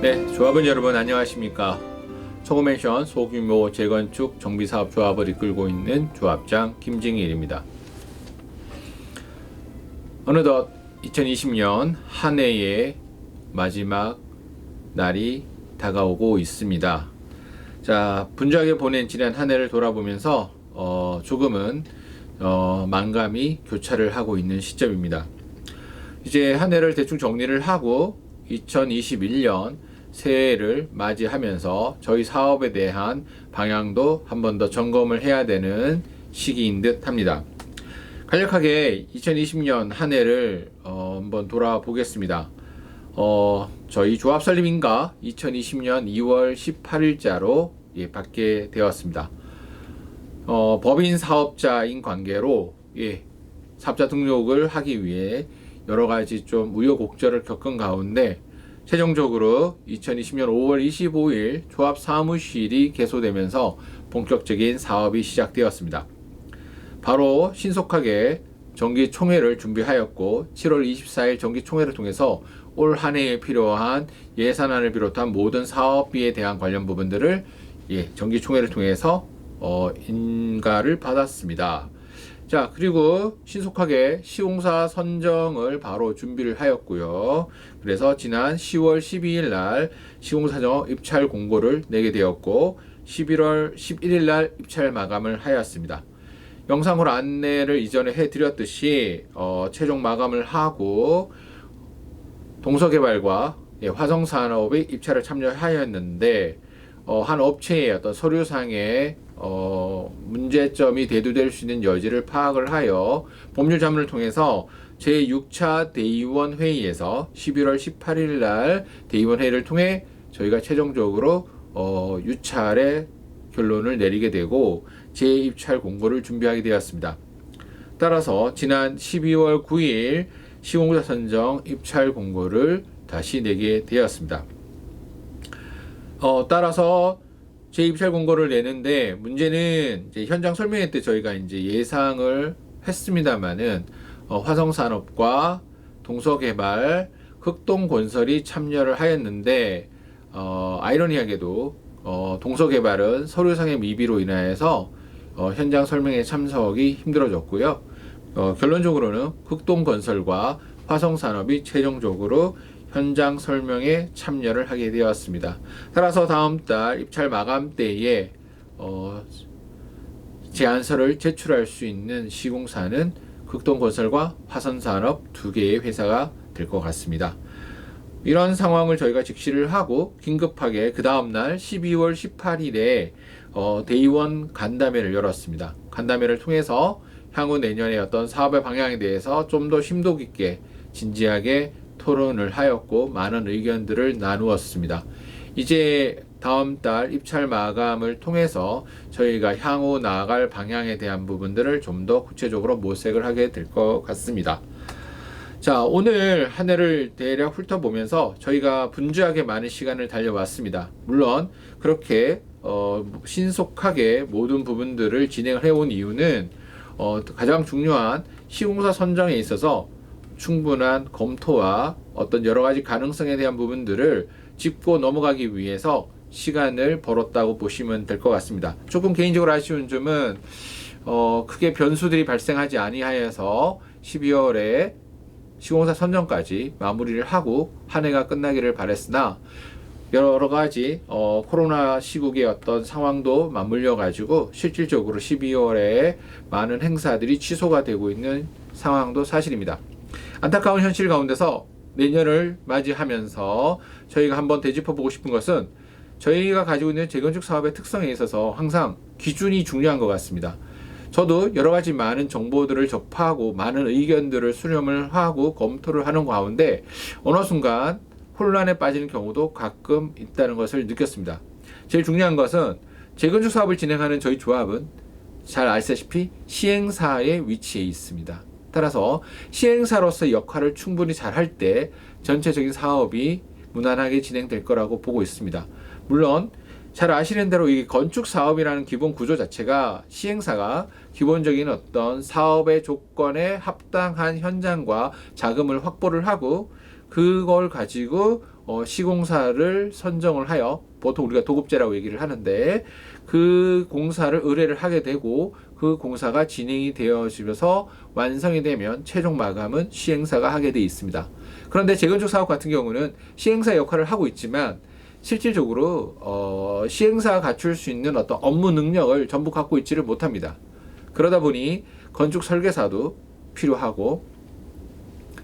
네, 조합원 여러분 안녕하십니까? 초고맨션 소규모 재건축 정비사업 조합을 이끌고 있는 조합장 김징일입니다. 어느덧 2020년 한 해의 마지막 날이 다가오고 있습니다. 자, 분주하게 보낸 지난 한 해를 돌아보면서 조금은 만감이 교차를 하고 있는 시점입니다. 이제 한 해를 대충 정리를 하고 2021년 새해를 맞이하면서 저희 사업에 대한 방향도 한 번 더 점검을 해야 되는 시기인 듯 합니다. 간략하게 2020년 한 해를 한번 돌아보겠습니다. 저희 조합 설립인가 2020년 2월 18일자로 받게 되었습니다. 법인 사업자인 관계로 사업자 등록을 하기 위해 여러 가지 좀 우여곡절을 겪은 가운데 최종적으로 2020년 5월 25일 조합 사무실이 개소되면서 본격적인 사업이 시작되었습니다. 바로 신속하게 정기총회를 준비하였고 7월 24일 정기총회를 통해서 올 한 해에 필요한 예산안을 비롯한 모든 사업비에 대한 관련 부분들을 정기총회를 통해서 인가를 받았습니다. 자, 그리고 신속하게 시공사 선정을 바로 준비를 하였고요. 그래서 지난 10월 12일 날 시공사정 입찰 공고를 내게 되었고 11월 11일 날 입찰 마감을 하였습니다. 영상으로 안내를 이전에 해드렸듯이 최종 마감을 하고 동서개발과 화성산업의 입찰을 참여하였는데 한 업체의 어떤 서류상의 문제점이 대두될 수 있는 여지를 파악을 하여 법률 자문을 통해서 제6차 대의원 회의에서 11월 18일 날 대의원 회의를 통해 저희가 최종적으로 유찰의 결론을 내리게 되고 재입찰 공고를 준비하게 되었습니다. 따라서 지난 12월 9일 시공사 선정 입찰 공고를 다시 내게 되었습니다. 따라서 재입찰 공고를 내는데 문제는 이제 현장 설명회 때 저희가 이제 예상을 했습니다만은 화성산업과 동서개발, 흑동건설이 참여를 하였는데 아이러니하게도 동서개발은 서류상의 미비로 인하여서 현장 설명회 참석이 힘들어졌고요. 결론적으로는 흑동건설과 화성산업이 최종적으로 현장 설명에 참여를 하게 되었습니다. 따라서 다음 달 입찰 마감 때에 제안서를 제출할 수 있는 시공사는 극동건설과 화성산업 두 개의 회사가 될 것 같습니다. 이런 상황을 저희가 직시를 하고 긴급하게 그 다음 날 12월 18일에 대의원 간담회를 열었습니다. 간담회를 통해서 향후 내년의 어떤 사업의 방향에 대해서 좀 더 심도 깊게 진지하게 토론을 하였고 많은 의견들을 나누었습니다. 이제 다음 달 입찰 마감을 통해서 저희가 향후 나아갈 방향에 대한 부분들을 좀 더 구체적으로 모색을 하게 될 것 같습니다. 자, 오늘 한 해를 대략 훑어보면서 저희가 분주하게 많은 시간을 달려왔습니다. 물론 그렇게 신속하게 모든 부분들을 진행을 해온 이유는 가장 중요한 시공사 선정에 있어서 충분한 검토와 어떤 여러 가지 가능성에 대한 부분들을 짚고 넘어가기 위해서 시간을 벌었다고 보시면 될 것 같습니다. 조금 개인적으로 아쉬운 점은 크게 변수들이 발생하지 아니하여서 12월에 시공사 선정까지 마무리를 하고 한 해가 끝나기를 바랬으나 여러 가지 코로나 시국의 어떤 상황도 맞물려 가지고 실질적으로 12월에 많은 행사들이 취소가 되고 있는 상황도 사실입니다. 안타까운 현실 가운데서 내년을 맞이하면서 저희가 한번 되짚어보고 싶은 것은 저희가 가지고 있는 재건축 사업의 특성에 있어서 항상 기준이 중요한 것 같습니다. 저도 여러 가지 많은 정보들을 접하고 많은 의견들을 수렴을 하고 검토를 하는 가운데 어느 순간 혼란에 빠지는 경우도 가끔 있다는 것을 느꼈습니다. 제일 중요한 것은 재건축 사업을 진행하는 저희 조합은 잘 아시다시피 시행사의 위치에 있습니다. 따라서 시행사로서의 역할을 충분히 잘 할 때 전체적인 사업이 무난하게 진행될 거라고 보고 있습니다. 물론 잘 아시는 대로 이 건축 사업이라는 기본 구조 자체가 시행사가 기본적인 어떤 사업의 조건에 합당한 현장과 자금을 확보를 하고 그걸 가지고 시공사를 선정을 하여 보통 우리가 도급제라고 얘기를 하는데 그 공사를 의뢰를 하게 되고 그 공사가 진행이 되어지면서 완성이 되면 최종 마감은 시행사가 하게 돼 있습니다. 그런데 재건축 사업 같은 경우는 시행사 역할을 하고 있지만 실질적으로 시행사가 갖출 수 있는 어떤 업무 능력을 전부 갖고 있지를 못합니다. 그러다 보니 건축 설계사도 필요하고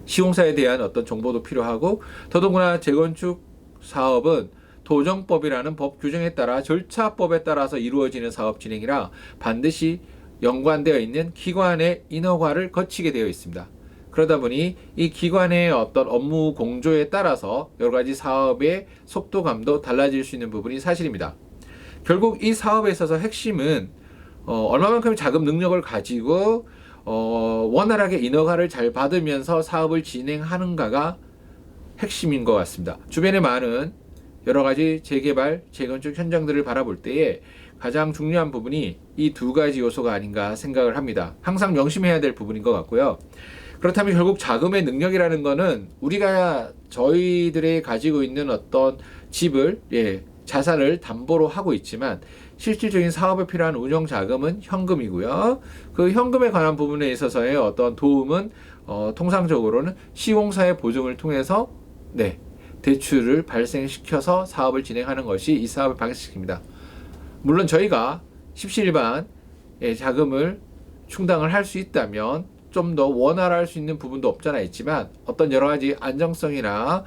시공사에 대한 어떤 정보도 필요하고 더더구나 재건축 사업은 도정법이라는 법 규정에 따라 절차법에 따라서 이루어지는 사업 진행이라 반드시 연관되어 있는 기관의 인허가를 거치게 되어 있습니다. 그러다 보니 이 기관의 어떤 업무 공조에 따라서 여러 가지 사업의 속도감도 달라질 수 있는 부분이 사실입니다. 결국 이 사업에 있어서 핵심은 얼마만큼 자금 능력을 가지고 원활하게 인허가를 잘 받으면서 사업을 진행하는가가 핵심인 것 같습니다. 주변에 많은 여러 가지 재개발, 재건축 현장들을 바라볼 때에 가장 중요한 부분이 이 두 가지 요소가 아닌가 생각을 합니다. 항상 명심해야 될 부분인 것 같고요. 그렇다면 결국 자금의 능력이라는 거는 우리가 저희들이 가지고 있는 어떤 집을, 자산을 담보로 하고 있지만 실질적인 사업에 필요한 운영 자금은 현금이고요. 그 현금에 관한 부분에 있어서의 어떤 도움은 통상적으로는 시공사의 보증을 통해서 대출을 발생시켜서 사업을 진행하는 것이 이 사업의 방식입니다. 물론 저희가 십시일반 자금을 충당을 할 수 있다면 좀 더 원활할 수 있는 부분도 없잖아 있지만 어떤 여러 가지 안정성이나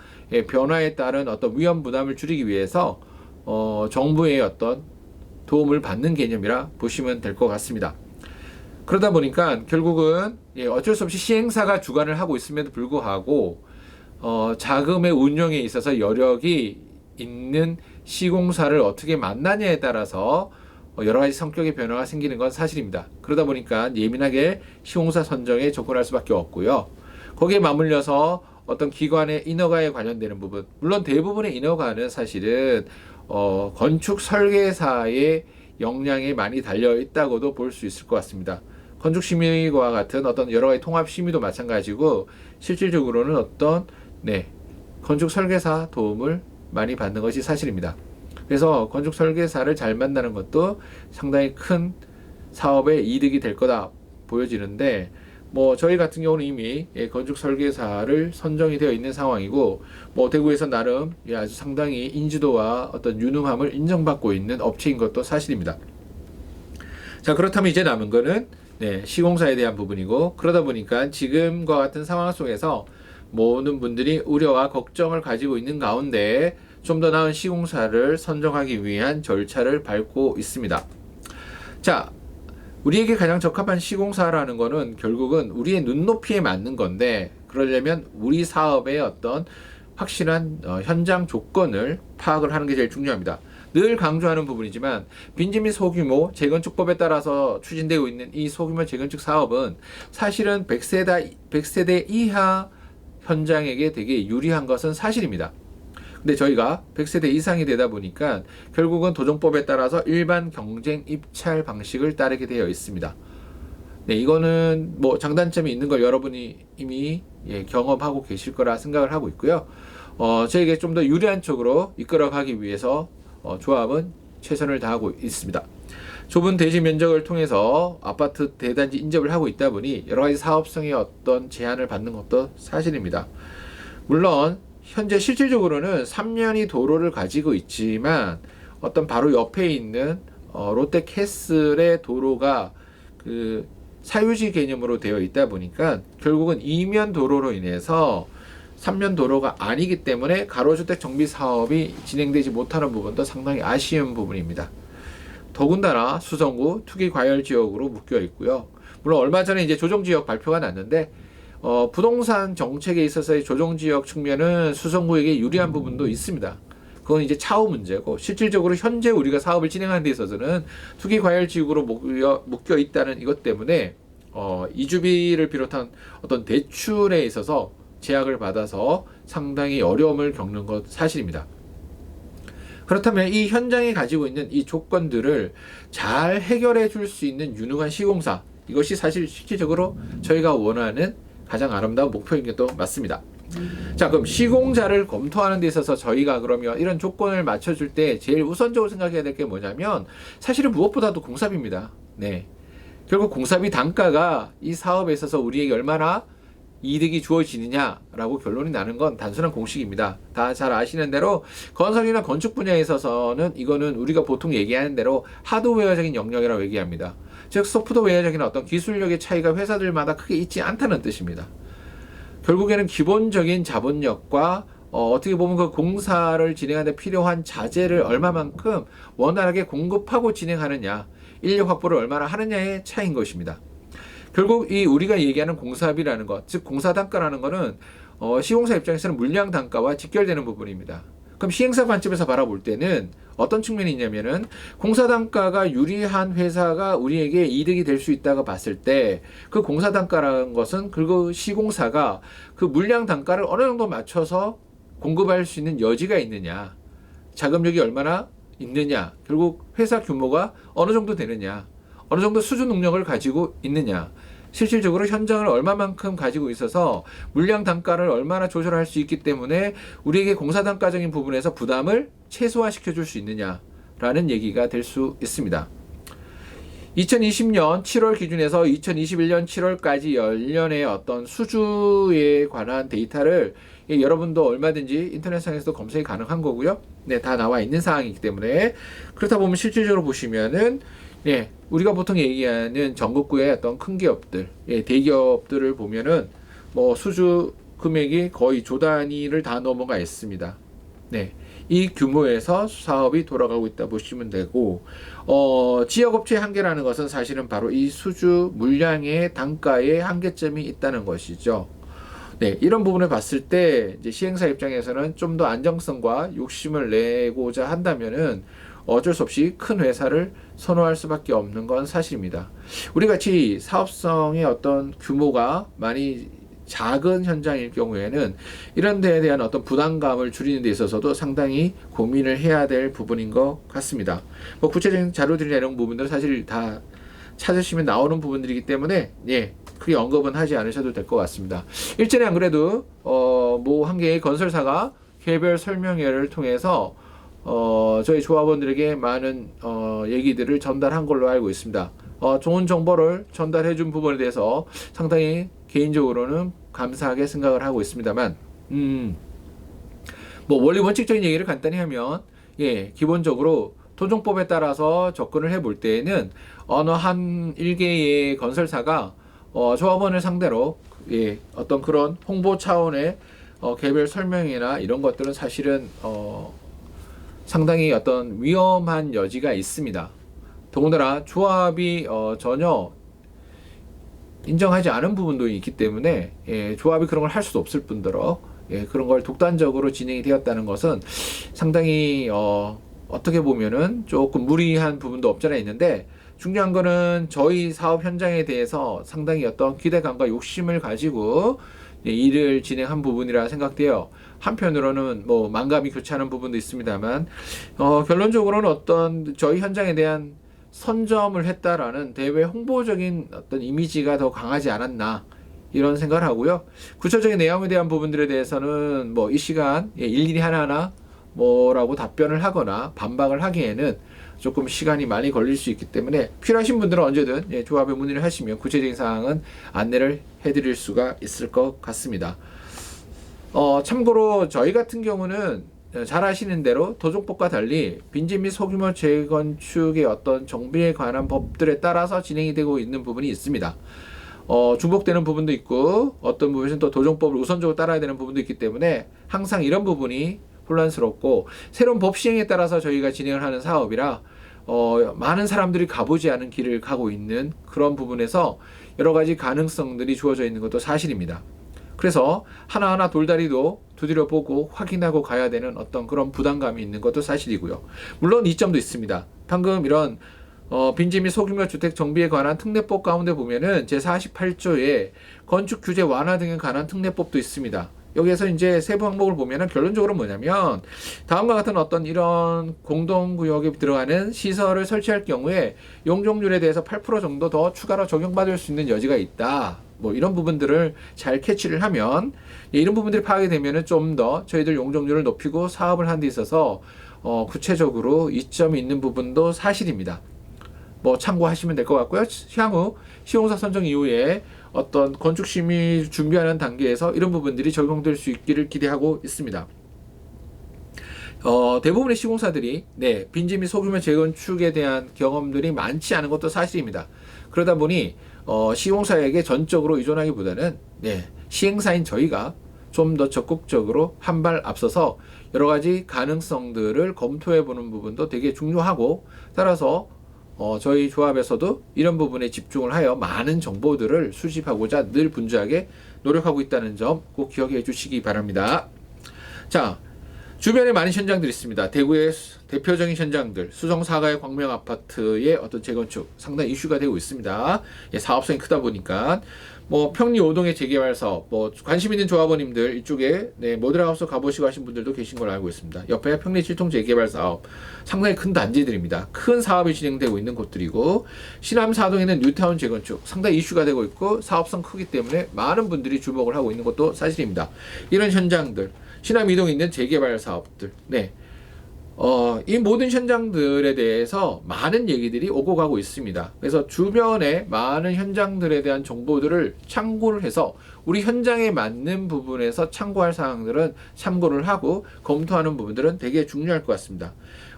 변화에 따른 어떤 위험 부담을 줄이기 위해서 정부의 어떤 도움을 받는 개념이라 보시면 될 것 같습니다. 그러다 보니까 결국은 어쩔 수 없이 시행사가 주관을 하고 있음에도 불구하고 자금의 운용에 있어서 여력이 있는 시공사를 어떻게 만나냐에 따라서 여러 가지 성격의 변화가 생기는 건 사실입니다. 그러다 보니까 예민하게 시공사 선정에 접근할 수밖에 없고요. 거기에 맞물려서 어떤 기관의 인허가에 관련되는 부분, 물론 대부분의 인허가는 사실은 건축 설계사의 역량에 많이 달려 있다고도 볼 수 있을 것 같습니다. 건축 심의와 같은 어떤 여러 가지 통합 심의도 마찬가지고 실질적으로는 어떤 건축 설계사 도움을 많이 받는 것이 사실입니다. 그래서 건축 설계사를 잘 만나는 것도 상당히 큰 사업의 이득이 될 거다 보여지는데 저희 같은 경우는 이미 건축 설계사를 선정이 되어 있는 상황이고 대구에서 나름 아주 상당히 인지도와 어떤 유능함을 인정받고 있는 업체인 것도 사실입니다. 자, 그렇다면 이제 남은 거는 시공사에 대한 부분이고, 그러다 보니까 지금과 같은 상황 속에서 모든 분들이 우려와 걱정을 가지고 있는 가운데 좀 더 나은 시공사를 선정하기 위한 절차를 밟고 있습니다. 자, 우리에게 가장 적합한 시공사라는 거는 결국은 우리의 눈높이에 맞는 건데, 그러려면 우리 사업의 어떤 확실한 현장 조건을 파악을 하는 게 제일 중요합니다. 늘 강조하는 부분이지만 빈집 및 소규모 재건축법에 따라서 추진되고 있는 이 소규모 재건축 사업은 사실은 100세대 이하 현장에게 되게 유리한 것은 사실입니다. 근데 저희가 100세대 이상이 되다 보니까 결국은 도정법에 따라서 일반 경쟁 입찰 방식을 따르게 되어 있습니다. 이거는 장단점이 있는 걸 여러분이 이미 경험하고 계실 거라 생각을 하고 있고요. 저에게 좀 더 유리한 쪽으로 이끌어가기 위해서 조합은 최선을 다하고 있습니다. 좁은 대지 면적을 통해서 아파트 대단지 인접을 하고 있다 보니 여러 가지 사업성의 어떤 제한을 받는 것도 사실입니다. 물론 현재 실질적으로는 3년이 도로를 가지고 있지만 어떤 바로 옆에 있는 롯데캐슬의 도로가 그 사유지 개념으로 되어 있다 보니까 결국은 2면 도로로 인해서 3면 도로가 아니기 때문에 가로주택 정비 사업이 진행되지 못하는 부분도 상당히 아쉬운 부분입니다. 더군다나 수성구 투기 과열 지역으로 묶여 있고요. 물론 얼마 전에 이제 조정지역 발표가 났는데 부동산 정책에 있어서의 조정지역 측면은 수성구에게 유리한 부분도 있습니다. 그건 이제 차후 문제고, 실질적으로 현재 우리가 사업을 진행하는 데 있어서는 투기 과열 지역으로 묶여 있다는 이것 때문에 이주비를 비롯한 어떤 대출에 있어서 제약을 받아서 상당히 어려움을 겪는 것 사실입니다. 그렇다면 이 현장에 가지고 있는 이 조건들을 잘 해결해 줄 수 있는 유능한 시공사, 이것이 사실 실질적으로 저희가 원하는 가장 아름다운 목표인 게 또 맞습니다. 자, 그럼 시공자를 검토하는 데 있어서 저희가 그러면 이런 조건을 맞춰줄 때 제일 우선적으로 생각해야 될 게 뭐냐면 사실은 무엇보다도 공사비입니다. 네. 결국 공사비 단가가 이 사업에 있어서 우리에게 얼마나 이득이 주어지느냐라고 결론이 나는 건 단순한 공식입니다. 다 잘 아시는 대로 건설이나 건축 분야에 있어서는 이거는 우리가 보통 얘기하는 대로 하드웨어적인 영역이라고 얘기합니다. 즉 소프트웨어적인 어떤 기술력의 차이가 회사들마다 크게 있지 않다는 뜻입니다. 결국에는 기본적인 자본력과 어떻게 보면 그 공사를 진행하는 데 필요한 자재를 얼마만큼 원활하게 공급하고 진행하느냐, 인력 확보를 얼마나 하느냐의 차이인 것입니다. 결국 이 우리가 얘기하는 공사비라는 것, 즉 공사 단가라는 것은 시공사 입장에서는 물량 단가와 직결되는 부분입니다. 그럼 시행사 관점에서 바라볼 때는 어떤 측면이 있냐면은 공사 단가가 유리한 회사가 우리에게 이득이 될 수 있다고 봤을 때 그 공사 단가라는 것은 그리고 시공사가 그 물량 단가를 어느 정도 맞춰서 공급할 수 있는 여지가 있느냐, 자금력이 얼마나 있느냐, 결국 회사 규모가 어느 정도 되느냐, 어느 정도 수준 능력을 가지고 있느냐, 실질적으로 현장을 얼마만큼 가지고 있어서 물량 단가를 얼마나 조절할 수 있기 때문에 우리에게 공사 단가적인 부분에서 부담을 최소화시켜 줄 수 있느냐라는 얘기가 될 수 있습니다. 2020년 7월 기준에서 2021년 7월까지 10년의 어떤 수주에 관한 데이터를 여러분도 얼마든지 인터넷상에서도 검색이 가능한 거고요. 네, 다 나와 있는 사항이기 때문에 그렇다 보면 실질적으로 보시면은 우리가 보통 얘기하는 전국구의 어떤 큰 기업들, 대기업들을 보면은 뭐 수주 금액이 거의 조 단위를 다 넘어가 있습니다. 네. 이 규모에서 사업이 돌아가고 있다 보시면 되고, 지역업체의 한계라는 것은 사실은 바로 이 수주 물량의 단가의 한계점이 있다는 것이죠. 네, 이런 부분을 봤을 때 이제 시행사 입장에서는 좀 더 안정성과 욕심을 내고자 한다면은 어쩔 수 없이 큰 회사를 선호할 수밖에 없는 건 사실입니다. 우리 같이 사업성의 어떤 규모가 많이 작은 현장일 경우에는 이런 데에 대한 어떤 부담감을 줄이는 데 있어서도 상당히 고민을 해야 될 부분인 것 같습니다. 뭐 구체적인 자료들이나 이런 부분들은 사실 다 찾으시면 나오는 부분들이기 때문에 크게 언급은 하지 않으셔도 될 것 같습니다. 일전에 안 그래도 뭐 한 개의 건설사가 개별 설명회를 통해서 저희 조합원들에게 많은 얘기들을 전달한 걸로 알고 있습니다. 좋은 정보를 전달해 준 부분에 대해서 상당히 개인적으로는 감사하게 생각을 하고 있습니다만, 뭐 원리 원칙적인 얘기를 간단히 하면, 기본적으로 토종법에 따라서 접근을 해볼 때에는 어느 한 일개의 건설사가 조합원을 상대로 어떤 그런 홍보 차원의 개별 설명이나 이런 것들은 사실은 상당히 어떤 위험한 여지가 있습니다. 더군다나 조합이 전혀 인정하지 않은 부분도 있기 때문에 조합이 그런 걸 할 수도 없을 뿐더러 그런 걸 독단적으로 진행이 되었다는 것은 상당히 어떻게 보면은 조금 무리한 부분도 없잖아 있는데, 중요한 거는 저희 사업 현장에 대해서 상당히 어떤 기대감과 욕심을 가지고 일을 진행한 부분이라 생각돼요. 한편으로는 뭐 만감이 교차하는 부분도 있습니다만, 결론적으로는 어떤 저희 현장에 대한 선점을 했다라는 대외 홍보적인 어떤 이미지가 더 강하지 않았나, 이런 생각을 하고요. 구체적인 내용에 대한 부분들에 대해서는 뭐 이 시간 일일이 하나하나 뭐라고 답변을 하거나 반박을 하기에는 조금 시간이 많이 걸릴 수 있기 때문에 필요하신 분들은 언제든 조합에 문의를 하시면 구체적인 사항은 안내를 해드릴 수가 있을 것 같습니다. 참고로 저희 같은 경우는 잘 아시는 대로 도종법과 달리 빈집 및 소규모 재건축의 어떤 정비에 관한 법들에 따라서 진행이 되고 있는 부분이 있습니다. 중복되는 부분도 있고 어떤 부분에서는 또 도종법을 우선적으로 따라야 되는 부분도 있기 때문에 항상 이런 부분이 혼란스럽고, 새로운 법 시행에 따라서 저희가 진행을 하는 사업이라 많은 사람들이 가보지 않은 길을 가고 있는 그런 부분에서 여러 가지 가능성들이 주어져 있는 것도 사실입니다. 그래서 하나하나 돌다리도 두드려 보고 확인하고 가야 되는 어떤 그런 부담감이 있는 것도 사실이고요. 물론 이점도 있습니다. 방금 이런 빈집 및 소규모 주택 정비에 관한 특례법 가운데 보면은 제48조에 건축 규제 완화 등에 관한 특례법도 있습니다. 여기에서 이제 세부 항목을 보면은 결론적으로 뭐냐면 다음과 같은 어떤 이런 공동구역에 들어가는 시설을 설치할 경우에 용적률에 대해서 8% 정도 더 추가로 적용받을 수 있는 여지가 있다. 뭐 이런 부분들을 잘 캐치를 하면 이런 부분들이 파악이 되면은 좀 더 저희들 용적률을 높이고 사업을 하는 데 있어서 구체적으로 이점이 있는 부분도 사실입니다. 뭐 참고하시면 될 것 같고요. 향후 시공사 선정 이후에 어떤 건축심의 준비하는 단계에서 이런 부분들이 적용될 수 있기를 기대하고 있습니다. 대부분의 시공사들이 빈집 및 소규모 재건축에 대한 경험들이 많지 않은 것도 사실입니다. 그러다 보니 시공사에게 전적으로 의존하기보다는 시행사인 저희가 좀 더 적극적으로 한 발 앞서서 여러 가지 가능성들을 검토해 보는 부분도 되게 중요하고, 따라서 저희 조합에서도 이런 부분에 집중을 하여 많은 정보들을 수집하고자 늘 분주하게 노력하고 있다는 점 꼭 기억해 주시기 바랍니다. 자, 주변에 많은 현장들이 있습니다. 대구의 대표적인 현장들, 수성사가의 광명 아파트의 어떤 재건축 상당히 이슈가 되고 있습니다. 사업성이 크다 보니까 뭐 평리 5동의 재개발 사업, 뭐 관심 있는 조합원님들 이쪽에 모델하우스 가보시고 하신 분들도 계신 걸로 알고 있습니다. 옆에 평리 7동 재개발 사업, 상당히 큰 단지들입니다. 큰 사업이 진행되고 있는 곳들이고, 신암 4동에는 뉴타운 재건축 상당히 이슈가 되고 있고 사업성 크기 때문에 많은 분들이 주목을 하고 있는 것도 사실입니다. 이런 현장들, 신암 2동에 있는 재개발 사업들, 이 모든 현장들에 대해서 많은 얘기들이 오고 가고 있습니다. 그래서 주변에 많은 현장들에 대한 정보들을 참고를 해서 우리 현장에 맞는 부분에서 참고할 사항들은 참고를 하고 검토하는 부분들은 되게 중요할 것 같습니다.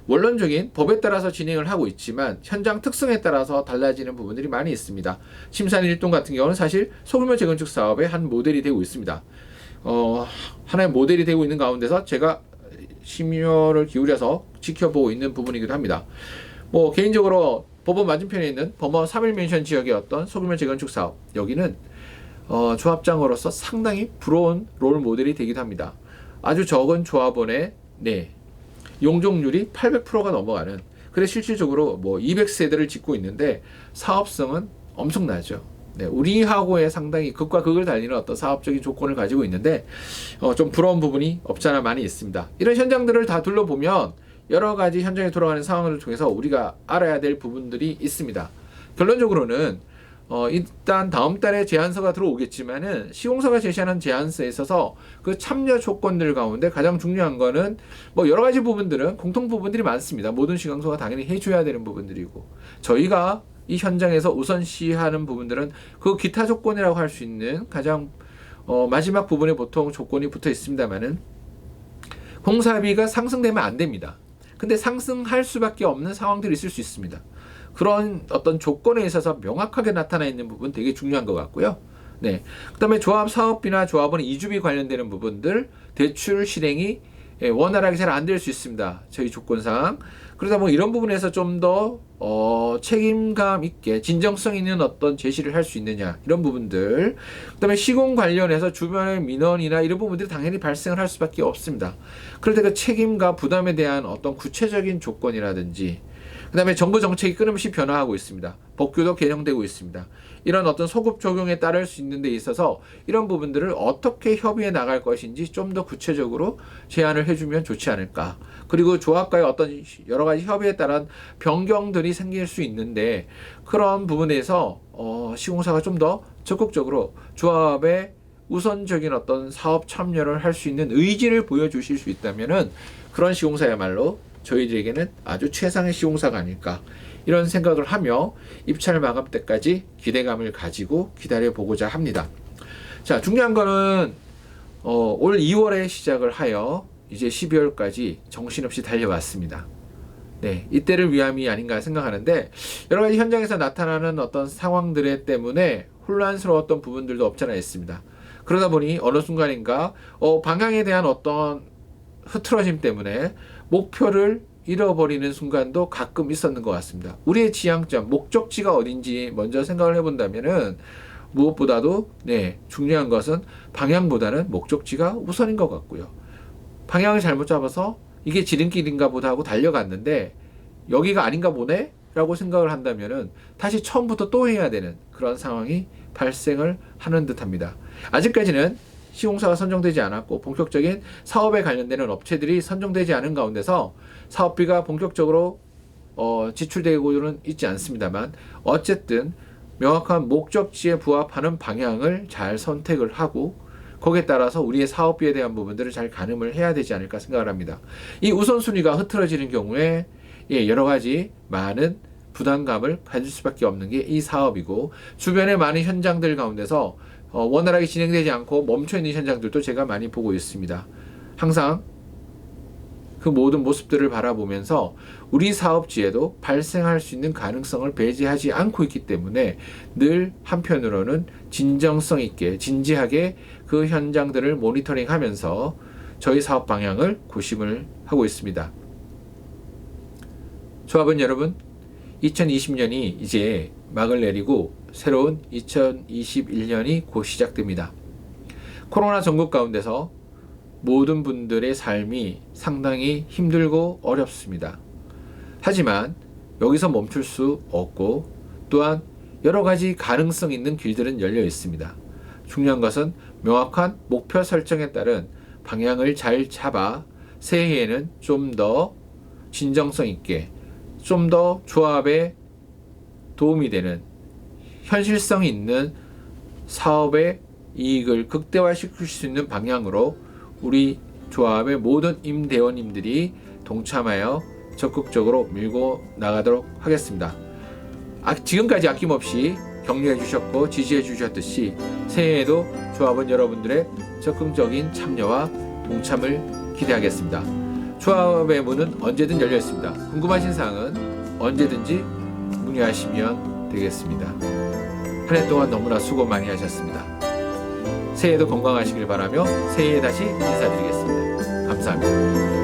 원론적인 법에 따라서 진행을 하고 있지만 현장 특성에 따라서 달라지는 부분들이 많이 있습니다. 침산 1동 같은 경우는 사실 소규모 재건축 사업의 한 모델이 되고 있습니다. 하나의 모델이 되고 있는 가운데서 제가 심혈을 기울여서 지켜보고 있는 부분이기도 합니다. 뭐 개인적으로 법원 맞은편에 있는 범어 3.1맨션 지역의 어떤 소규모 재건축 사업, 여기는 조합장으로서 상당히 부러운 롤 모델이 되기도 합니다. 아주 적은 조합원의 용적률이 800%가 넘어가는, 그래서 실질적으로 뭐 200세대를 짓고 있는데 사업성은 엄청나죠. 우리하고의 상당히 극과 극을 달리는 어떤 사업적인 조건을 가지고 있는데 좀 부러운 부분이 없잖아 많이 있습니다. 이런 현장들을 다 둘러보면 여러 가지 현장에 돌아가는 상황을 통해서 우리가 알아야 될 부분들이 있습니다. 결론적으로는 일단 다음 달에 제안서가 들어오겠지만은 시공사가 제시하는 제안서에 있어서 그 참여 조건들 가운데 가장 중요한 거는 뭐 여러 가지 부분들은 공통 부분들이 많습니다. 모든 시공사가 당연히 해줘야 되는 부분들이고, 저희가 이 현장에서 우선시하는 부분들은 그 기타 조건이라고 할 수 있는 가장 마지막 부분에 보통 조건이 붙어 있습니다만은 공사비가 상승되면 안 됩니다. 근데 상승할 수밖에 없는 상황들이 있을 수 있습니다. 그런 어떤 조건에 있어서 명확하게 나타나 있는 부분 되게 중요한 것 같고요. 그 다음에 조합 사업비나 조합원 이주비 관련되는 부분들, 대출 실행이 원활하게 잘 안 될 수 있습니다. 저희 조건상. 그러다 뭐 이런 부분에서 좀 더 책임감 있게 진정성 있는 어떤 제시를 할 수 있느냐, 이런 부분들. 그 다음에 시공 관련해서 주변의 민원이나 이런 부분들이 당연히 발생을 할 수밖에 없습니다. 그럴 때 그 책임과 부담에 대한 어떤 구체적인 조건이라든지, 그 다음에 정부 정책이 끊임없이 변화하고 있습니다. 법규도 개정되고 있습니다. 이런 어떤 소급 적용에 따를 수 있는 데 있어서 이런 부분들을 어떻게 협의해 나갈 것인지 좀 더 구체적으로 제안을 해주면 좋지 않을까. 그리고 조합과의 어떤 여러 가지 협의에 따른 변경들이 생길 수 있는데, 그런 부분에서 시공사가 좀 더 적극적으로 조합의 우선적인 어떤 사업 참여를 할 수 있는 의지를 보여주실 수 있다면은 그런 시공사야말로 저희들에게는 아주 최상의 시공사가 아닐까, 이런 생각을 하며 입찰 마감 때까지 기대감을 가지고 기다려보고자 합니다. 자, 중요한 거는 올 2월에 시작을 하여 이제 12월까지 정신없이 달려왔습니다. 이때를 위함이 아닌가 생각하는데, 여러 가지 현장에서 나타나는 어떤 상황들 때문에 혼란스러웠던 부분들도 없잖아 있습니다. 그러다 보니 어느 순간인가 방향에 대한 어떤 흐트러짐 때문에 목표를 잃어버리는 순간도 가끔 있었는 것 같습니다. 우리의 지향점, 목적지가 어딘지 먼저 생각을 해본다면은 무엇보다도 중요한 것은 방향보다는 목적지가 우선인 것 같고요. 방향을 잘못 잡아서 이게 지름길인가 보다 하고 달려갔는데 여기가 아닌가 보네 라고 생각을 한다면은 다시 처음부터 또 해야 되는 그런 상황이 발생을 하는 듯 합니다. 아직까지는 시공사가 선정되지 않았고 본격적인 사업에 관련되는 업체들이 선정되지 않은 가운데서 사업비가 본격적으로 지출되고는 있지 않습니다만 어쨌든 명확한 목적지에 부합하는 방향을 잘 선택을 하고 거기에 따라서 우리의 사업비에 대한 부분들을 잘 가늠을 해야 되지 않을까 생각을 합니다. 이 우선순위가 흐트러지는 경우에 여러 가지 많은 부담감을 가질 수밖에 없는 게 이 사업이고 주변의 많은 현장들 가운데서 원활하게 진행되지 않고 멈춰있는 현장들도 제가 많이 보고 있습니다. 항상 그 모든 모습들을 바라보면서 우리 사업지에도 발생할 수 있는 가능성을 배제하지 않고 있기 때문에 늘 한편으로는 진정성 있게 진지하게 그 현장들을 모니터링하면서 저희 사업 방향을 고심을 하고 있습니다. 조합원 여러분, 2020년이 이제 막을 내리고 새로운 2021년이 곧 시작됩니다. 코로나 전국 가운데서 모든 분들의 삶이 상당히 힘들고 어렵습니다. 하지만 여기서 멈출 수 없고 또한 여러 가지 가능성 있는 길들은 열려 있습니다. 중요한 것은 명확한 목표 설정에 따른 방향을 잘 잡아 새해에는 좀 더 진정성 있게 좀 더 조합에 도움이 되는 현실성 있는 사업의 이익을 극대화시킬 수 있는 방향으로 우리 조합의 모든 임대원님들이 동참하여 적극적으로 밀고 나가도록 하겠습니다. 지금까지 아낌없이 격려해 주셨고 지지해 주셨듯이 새해에도 조합원 여러분들의 적극적인 참여와 동참을 기대하겠습니다. 조합의 문은 언제든 열려 있습니다. 궁금하신 사항은 언제든지 문의하시면 되겠습니다. 한 해 동안 너무나 수고 많이 하셨습니다. 새해에도 건강하시길 바라며 새해에 다시 인사드리겠습니다. 감사합니다.